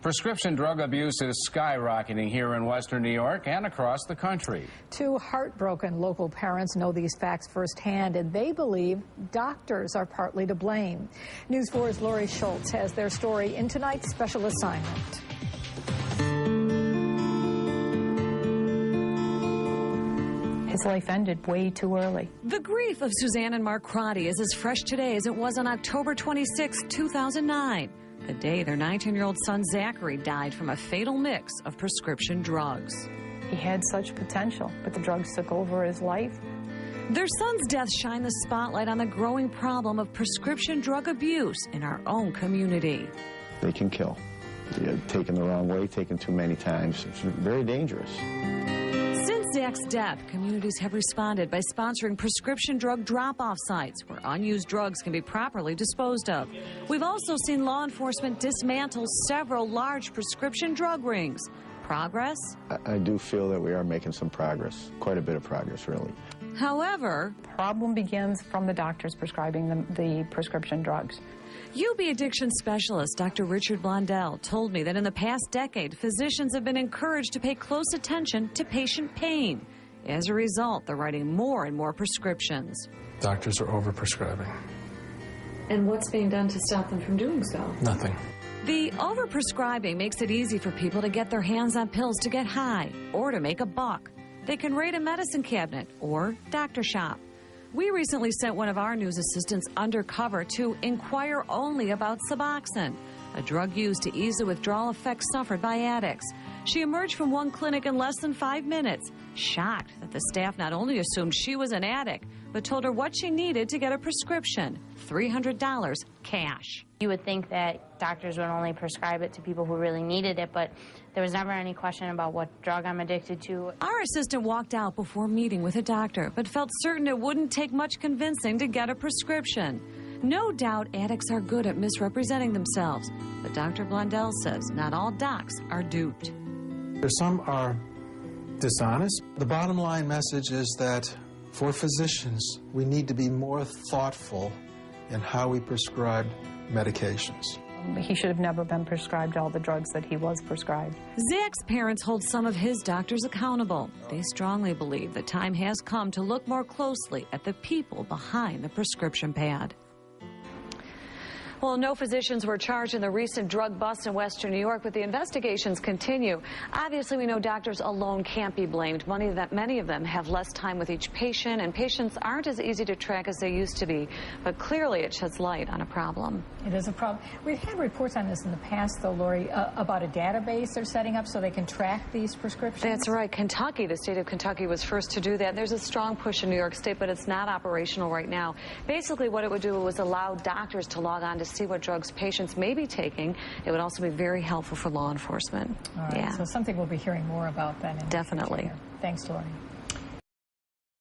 Prescription drug abuse is skyrocketing here in Western New York and across the country. Two heartbroken local parents know these facts firsthand, and they believe doctors are partly to blame. News 4's Lori Schultz has their story in tonight's special assignment. His life ended way too early. The grief of Suzanne and Mark Crotty is as fresh today as it was on October 26, 2009. The day their 19-year-old son Zachary died from a fatal mix of prescription drugs. He had such potential, but the drugs took over his life. Their son's death shined the spotlight on the growing problem of prescription drug abuse in our own community. They can kill. Taken the wrong way, taken too many times. It's very dangerous. Since Zach's death, communities have responded by sponsoring prescription drug drop-off sites where unused drugs can be properly disposed of. We've also seen law enforcement dismantle several large prescription drug rings. Progress? I do feel that we are making some progress, quite a bit of progress, really. However, The problem begins from the doctors prescribing the prescription drugs. UB addiction specialist Dr. Richard Blondell told me that in the past decade, physicians have been encouraged to pay close attention to patient pain. As a result, they're writing more and more prescriptions. Doctors are overprescribing. And what's being done to stop them from doing so? Nothing. The overprescribing makes it easy for people to get their hands on pills to get high or to make a buck. They can raid a medicine cabinet or doctor shop. We recently sent one of our news assistants undercover to inquire only about Suboxone, a drug used to ease the withdrawal effects suffered by addicts. She emerged from one clinic in less than 5 minutes, shocked that the staff not only assumed she was an addict, but told her what she needed to get a prescription, $300 cash. You would think that doctors would only prescribe it to people who really needed it, but there was never any question about what drug I'm addicted to. Our assistant walked out before meeting with a doctor, but felt certain it wouldn't take much convincing to get a prescription. No doubt addicts are good at misrepresenting themselves, but Dr. Blondell says not all docs are duped. Some are dishonest. The bottom line message is that for physicians, we need to be more thoughtful in how we prescribe medications. He should have never been prescribed all the drugs that he was prescribed. Zach's parents hold some of his doctors accountable. They strongly believe the time has come to look more closely at the people behind the prescription pad. Well, no physicians were charged in the recent drug bust in Western New York, but the investigations continue. Obviously, we know doctors alone can't be blamed. Many of them have less time with each patient, and patients aren't as easy to track as they used to be. But clearly, it sheds light on a problem. It is a problem. We've had reports on this in the past, though, Lori, about a database they're setting up so they can track these prescriptions. That's right. Kentucky, the state of Kentucky, was first to do that. There's a strong push in New York State, but it's not operational right now. Basically, what it would do was allow doctors to log on to see what drugs patients may be taking. It would also be very helpful for law enforcement. All right, yeah. So something we'll be hearing more about then. Definitely. Thanks, Lori.